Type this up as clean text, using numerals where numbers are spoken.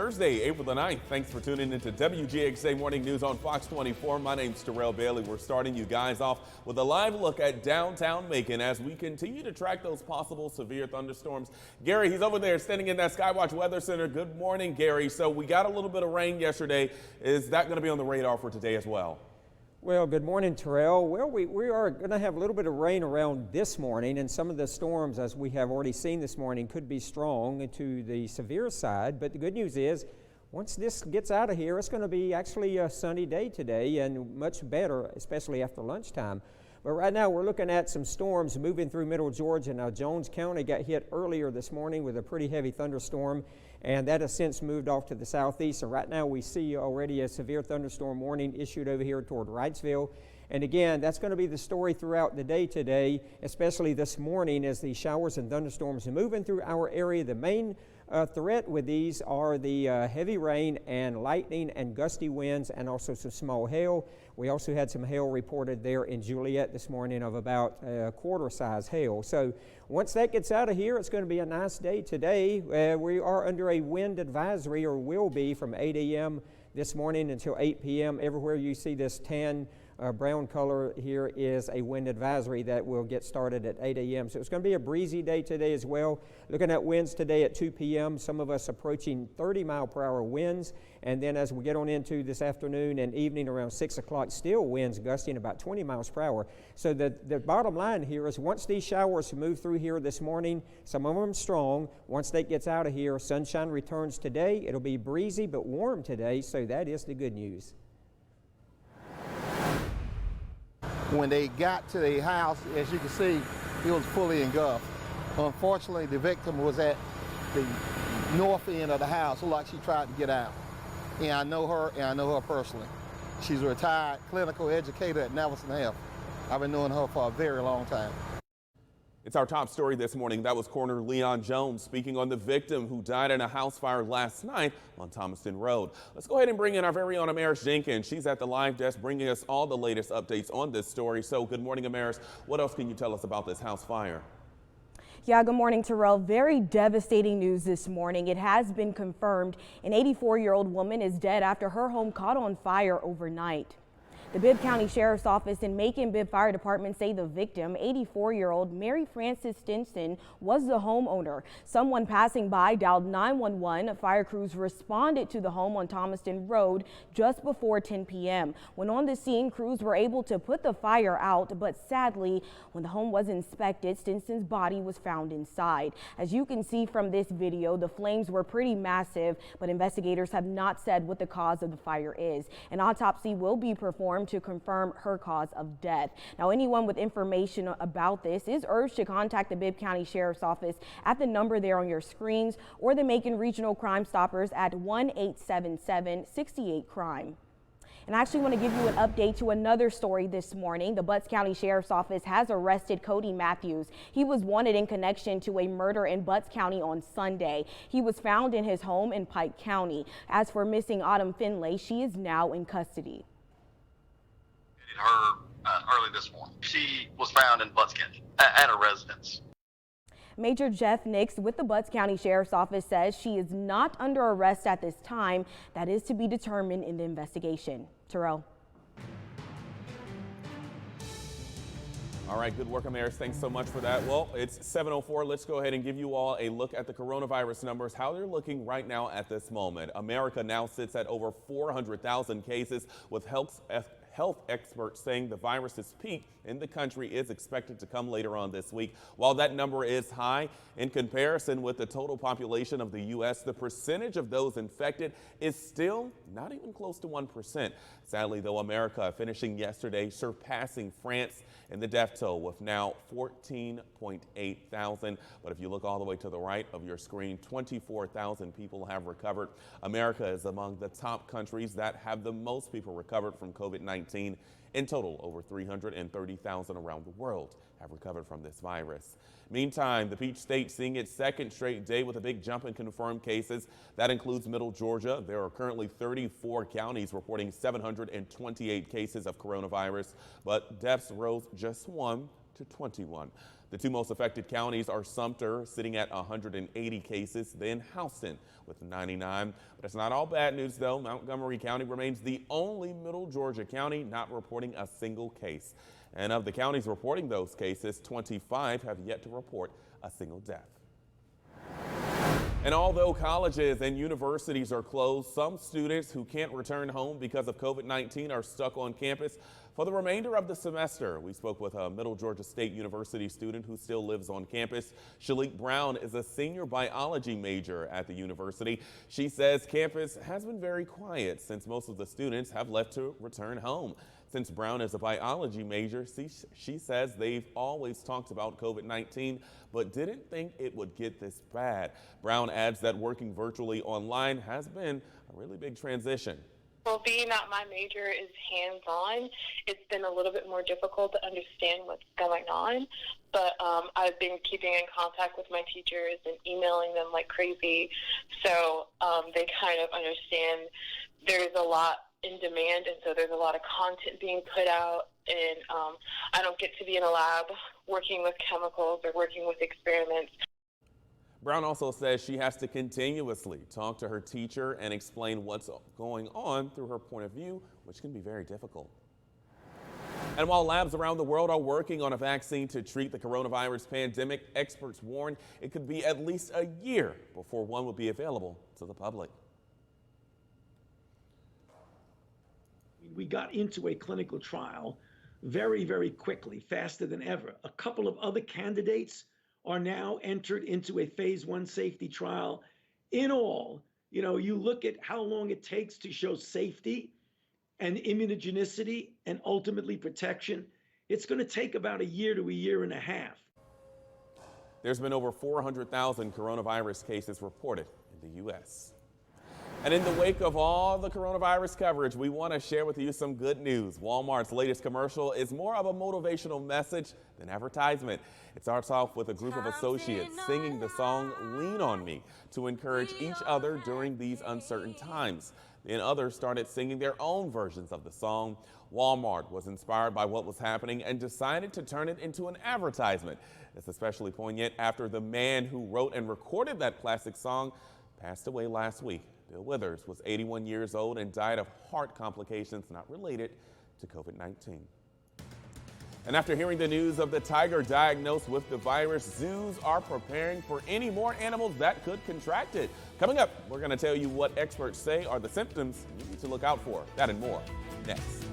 Thursday, April the 9th. Thanks for tuning into WGXA Morning News on Fox 24. My name's Terrell Bailey. We're starting you guys off with a live look at downtown Macon as we continue to track those possible severe thunderstorms. Gary, he's over there standing in that Skywatch Weather Center. Good morning, Gary. So we got a little bit of rain yesterday. Is that going to be on the radar for today as well? Well, good morning, Terrell. Well, we are going to have a little bit of rain around this morning, and some of the storms, as we have already seen this morning, could be strong to the severe side. But the good news is, once this gets out of here, it's going to be actually a sunny day today and much better, especially after lunchtime. But right now, we're looking at some storms moving through middle Georgia. Now, Jones County got hit earlier this morning with a pretty heavy thunderstorm, and that has since moved off to the southeast. So right now, we see already a severe thunderstorm warning issued over here toward Wrightsville. And again, that's going to be the story throughout the day today, especially this morning as the showers and thunderstorms are moving through our area. The main threat with these are the heavy rain and lightning and gusty winds and also some small hail. We also had some hail reported there in Juliet this morning of about quarter size hail. So once that gets out of here, it's going to be a nice day today. We are under a wind advisory, or will be, from 8 a.m. this morning until 8 p.m. Everywhere you see this tan brown color here is a wind advisory that will get started at 8 a.m. So it's going to be a breezy day today as well. Looking at winds today at 2 p.m., some of us approaching 30-mile-per-hour winds. And then as we get on into this afternoon and evening around 6 o'clock, still winds gusting about 20 miles per hour. So the bottom line here is, once these showers move through here this morning, some of them strong, once that gets out of here, sunshine returns today. It'll be breezy but warm today, so that is the good news. When they got to the house, as you can see, it was fully engulfed. Unfortunately, the victim was at the north end of the house. Looked like she tried to get out. And I know her personally. She's a retired clinical educator at Nelson Health. I've been knowing her for a very long time. It's our top story this morning. That was Coroner Leon Jones speaking on the victim who died in a house fire last night on Thomaston Road. Let's go ahead and bring in our very own Amaris Jenkins. She's at the live desk bringing us all the latest updates on this story. So good morning, Amaris. What else can you tell us about this house fire? Yeah, good morning, Terrell. Very devastating news this morning. It has been confirmed an 84-year-old woman is dead after her home caught on fire overnight. The Bibb County Sheriff's Office and Macon-Bibb Fire Department say the victim, 84-year-old Mary Frances Stinson, was the homeowner. Someone passing by dialed 911. Fire crews responded to the home on Thomaston Road just before 10 p.m. When on the scene, crews were able to put the fire out, but sadly, when the home was inspected, Stinson's body was found inside. As you can see from this video, the flames were pretty massive, but investigators have not said what the cause of the fire is. An autopsy will be performed to confirm her cause of death. Now, anyone with information about this is urged to contact the Bibb County Sheriff's Office at the number there on your screens, or the Macon Regional Crime Stoppers at 1-877-68-CRIME. And I actually want to give you an update to another story this morning. The Butts County Sheriff's Office has arrested Cody Matthews. He was wanted in connection to a murder in Butts County on Sunday. He was found in his home in Pike County. As for missing Autumn Finlay, she is now in custody. Her early this morning. She was found in Butts County at a residence. Major Jeff Nix with the Butts County Sheriff's Office says she is not under arrest at this time. That is to be determined in the investigation. Terrell. All right, good work, Amaris. Thanks so much for that. Well, it's 7:04. Let's go ahead and give you all a look at the coronavirus numbers, how they're looking right now at this moment. America now sits at over 400,000 cases, with health experts saying the virus's peak in the country is expected to come later on this week. While that number is high, in comparison with the total population of the U.S., the percentage of those infected is still not even close to 1%. Sadly, though, America finishing yesterday surpassing France in the death toll with now 14.8 thousand. But if you look all the way to the right of your screen, 24,000 people have recovered. America is among the top countries that have the most people recovered from COVID-19. In total, over 330,000 around the world have recovered from this virus. Meantime, the Peach State seeing its second straight day with a big jump in confirmed cases. That includes Middle Georgia. There are currently 34 counties reporting 728 cases of coronavirus, but deaths rose just one to 21. The two most affected counties are Sumter, sitting at 180 cases, then Houston with 99. But it's not all bad news, though. Montgomery County remains the only Middle Georgia county not reporting a single case. And of the counties reporting those cases, 25 have yet to report a single death. And although colleges and universities are closed, some students who can't return home because of COVID-19 are stuck on campus for the remainder of the semester. We spoke with a Middle Georgia State University student who still lives on campus. Shalik Brown is a senior biology major at the university. She says campus has been very quiet since most of the students have left to return home. Since Brown is a biology major, she says they've always talked about COVID-19, but didn't think it would get this bad. Brown adds that working virtually online has been a really big transition. Well, being that my major is hands-on, it's been a little bit more difficult to understand what's going on. But I've been keeping in contact with my teachers and emailing them like crazy. So they kind of understand there's a lot in demand, and so there's a lot of content being put out, and I don't get to be in a lab working with chemicals or working with experiments. Brown also says she has to continuously talk to her teacher and explain what's going on through her point of view, which can be very difficult. And while labs around the world are working on a vaccine to treat the coronavirus pandemic, experts warn it could be at least a year before one will be available to the public. We got into a clinical trial very, very quickly, faster than ever. A couple of other candidates are now entered into a phase 1 safety trial. In all, you look at how long it takes to show safety and immunogenicity and ultimately protection. It's going to take about a year to a year and a half. There's been over 400,000 coronavirus cases reported in the U.S. And in the wake of all the coronavirus coverage, we want to share with you some good news. Walmart's latest commercial is more of a motivational message than advertisement. It starts off with a group of associates singing the song Lean on Me to encourage each other during these uncertain times. Then others started singing their own versions of the song. Walmart was inspired by what was happening and decided to turn it into an advertisement. It's especially poignant after the man who wrote and recorded that classic song passed away last week. Bill Withers was 81 years old and died of heart complications not related to COVID-19. And after hearing the news of the tiger diagnosed with the virus, zoos are preparing for any more animals that could contract it. Coming up, we're going to tell you what experts say are the symptoms you need to look out for. That and more next.